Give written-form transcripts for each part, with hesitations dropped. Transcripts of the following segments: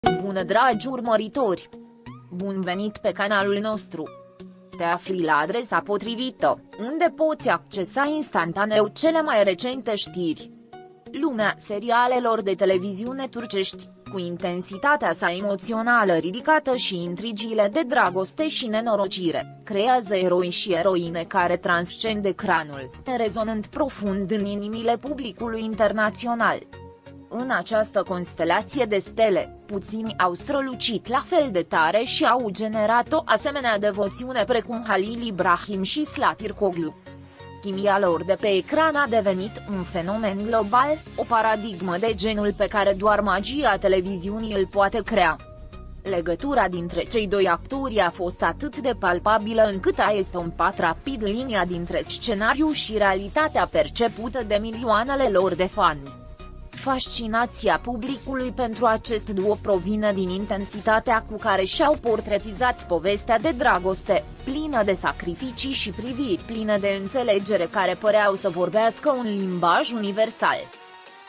Bună, dragi urmăritori! Bun venit pe canalul nostru! Te afli la adresa potrivită, unde poți accesa instantaneu cele mai recente știri. Lumea serialelor de televiziune turcești, cu intensitatea sa emoțională ridicată și intrigiile de dragoste și nenorocire, creează eroi și eroine care transcend ecranul, rezonând profund în inimile publicului internațional. În această constelație de stele, puțini au strălucit la fel de tare și au generat o asemenea devoțiune precum Halil Ibrahim și Slatir Koglu. Chimia lor de pe ecran a devenit un fenomen global, o paradigmă de genul pe care doar magia televiziunii îl poate crea. Legătura dintre cei doi actori a fost atât de palpabilă încât a estompat rapid linia dintre scenariu și realitatea percepută de milioanele lor de fani. Fascinația publicului pentru acest duo provine din intensitatea cu care și-au portretizat povestea de dragoste, plină de sacrificii și priviri pline de înțelegere care păreau să vorbească un limbaj universal.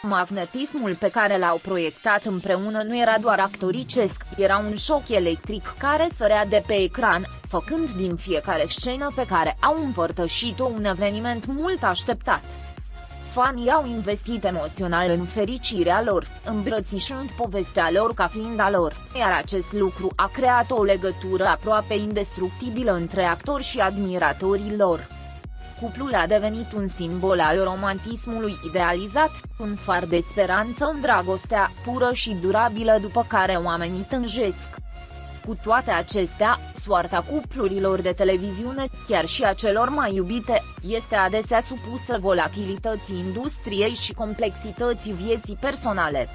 Magnetismul pe care l-au proiectat împreună nu era doar actoricesc, era un șoc electric care sărea de pe ecran, făcând din fiecare scenă pe care au împărtășit-o un eveniment mult așteptat. Fanii au investit emoțional în fericirea lor, îmbrățișând povestea lor ca fiind a lor, iar acest lucru a creat o legătură aproape indestructibilă între actori și admiratorii lor. Cuplul a devenit un simbol al romantismului idealizat, un far de speranță în dragostea pură și durabilă după care oamenii tânjesc. Cu toate acestea, soarta cuplurilor de televiziune, chiar și a celor mai iubite, este adesea supusă volatilității industriei și complexității vieții personale.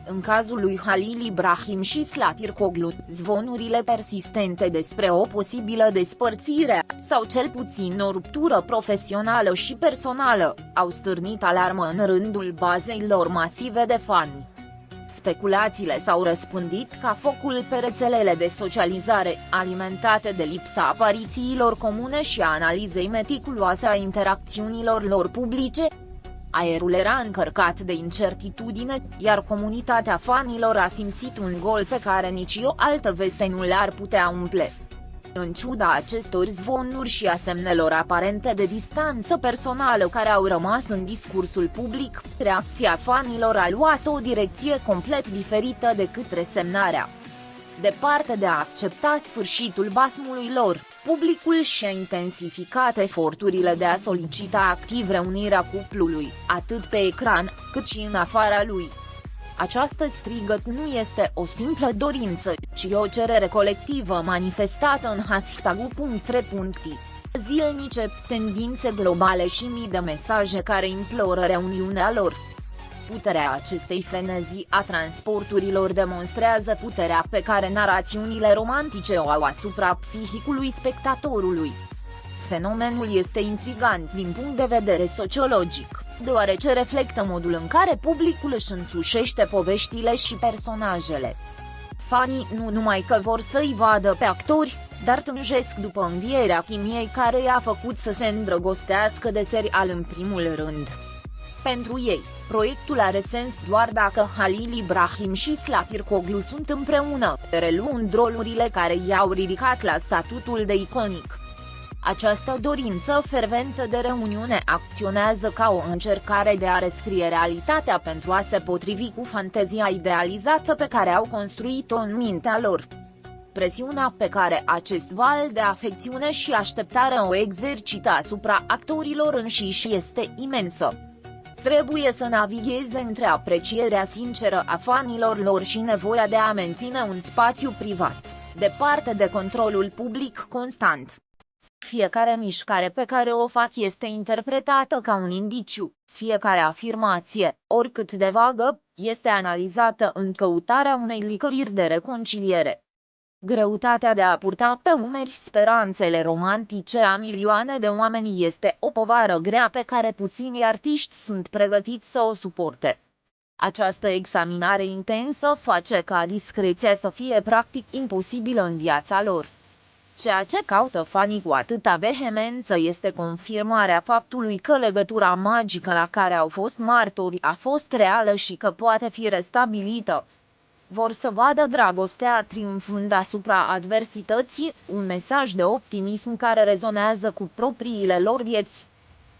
În cazul lui Halil Ibrahim și Slatir Koglu, zvonurile persistente despre o posibilă despărțire, sau cel puțin o ruptură profesională și personală, au stârnit alarmă în rândul bazei lor masive de fani. Speculațiile s-au răspândit ca focul pe rețelele de socializare, alimentate de lipsa aparițiilor comune și a analizei meticuloase a interacțiunilor lor publice. Aerul era încărcat de incertitudine, iar comunitatea fanilor a simțit un gol pe care nici o altă veste nu l-ar putea umple. În ciuda acestor zvonuri și a semnelor aparente de distanță personală care au rămas în discursul public, reacția fanilor a luat o direcție complet diferită decât resemnarea. Departe de a accepta sfârșitul basmului lor, publicul și-a intensificat eforturile de a solicita activ reunirea cuplului, atât pe ecran, cât și în afara lui. Această strigăt nu este o simplă dorință, ci o cerere colectivă manifestată în #3.t. Zilnice, tendințe globale și mii de mesaje care imploră reuniunea lor. Puterea acestei frenezii a transporturilor demonstrează puterea pe care narațiunile romantice o au asupra psihicului spectatorului. Fenomenul este intrigant din punct de vedere sociologic, deoarece reflectă modul în care publicul își însușește poveștile și personajele. Fanii nu numai că vor să-i vadă pe actori, dar tânjesc după învierea chimiei care i-a făcut să se îndrăgostească de serial în primul rând. Pentru ei, proiectul are sens doar dacă Halil Ibrahim și Slatir Koglu sunt împreună, reluând rolurile care i-au ridicat la statutul de iconic. Această dorință ferventă de reuniune acționează ca o încercare de a rescrie realitatea pentru a se potrivi cu fantezia idealizată pe care au construit-o în mintea lor. Presiunea pe care acest val de afecțiune și așteptare o exercită asupra actorilor înșiși este imensă. Trebuie să navigheze între aprecierea sinceră a fanilor lor și nevoia de a menține un spațiu privat, departe de controlul public constant. Fiecare mișcare pe care o fac este interpretată ca un indiciu, fiecare afirmație, oricât de vagă, este analizată în căutarea unei licăriri de reconciliere. Greutatea de a purta pe umeri speranțele romantice a milioane de oameni este o povară grea pe care puțini artiști sunt pregătiți să o suporte. Această examinare intensă face ca discreția să fie practic imposibilă în viața lor. Ceea ce caută fanii cu atâta vehemență este confirmarea faptului că legătura magică la care au fost martori a fost reală și că poate fi restabilită. Vor să vadă dragostea triumfând asupra adversității, un mesaj de optimism care rezonează cu propriile lor vieți.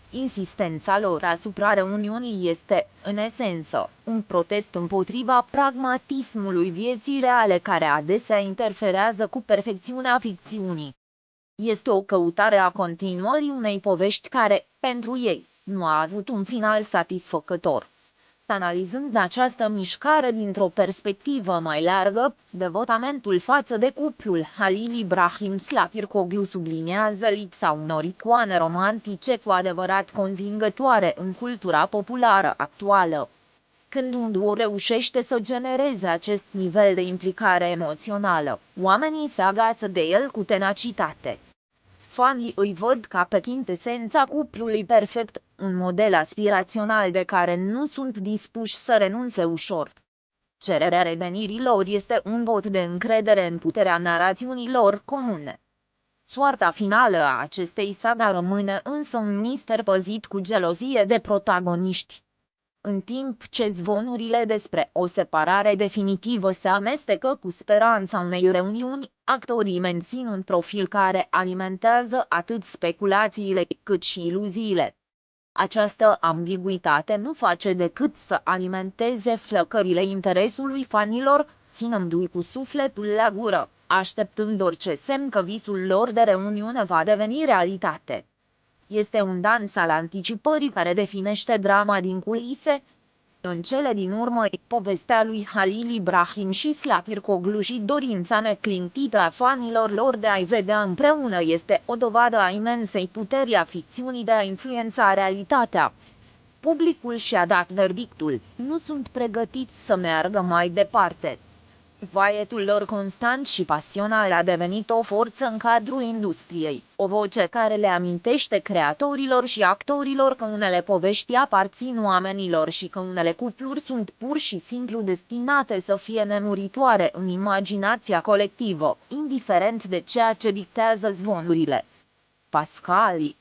Insistența lor asupra reuniunii este, în esență, un protest împotriva pragmatismului vieții reale care adesea interferează cu perfecțiunea ficțiunii. Este o căutare a continuării unei povești care, pentru ei, nu a avut un final satisfăcător. Analizând această mișcare dintr-o perspectivă mai largă, devotamentul față de cuplul Halil Ibrahim-Slatirkoglu subliniază lipsa unor icoane romantice cu adevărat convingătoare în cultura populară actuală. Când un duo reușește să genereze acest nivel de implicare emoțională, oamenii se agață de el cu tenacitate. Fanii îi văd ca pe chintesența cuplului perfect, un model aspirațional de care nu sunt dispuși să renunțe ușor. Cererea revenirii lor este un vot de încredere în puterea narațiunilor comune. Soarta finală a acestei saga rămâne însă un mister păzit cu gelozie de protagoniști. În timp ce zvonurile despre o separare definitivă se amestecă cu speranța unei reuniuni, actorii mențin un profil care alimentează atât speculațiile cât și iluziile. Această ambiguitate nu face decât să alimenteze flăcările interesului fanilor, ținându-i cu sufletul la gură, așteptând orice semn că visul lor de reuniune va deveni realitate. Este un dans al anticipării care definește drama din culise. În cele din urmă, povestea lui Halil Ibrahim și Slatirkoglu și dorința neclintită a fanilor lor de a-i vedea împreună este o dovadă a imensei puteri a ficțiunii de a influența realitatea. Publicul și-a dat verdictul, nu sunt pregătiți să meargă mai departe. Vaietul lor constant și pasional a devenit o forță în cadrul industriei, o voce care le amintește creatorilor și actorilor că unele povești aparțin oamenilor și că unele cupluri sunt pur și simplu destinate să fie nemuritoare în imaginația colectivă, indiferent de ceea ce dictează zvonurile. Pascali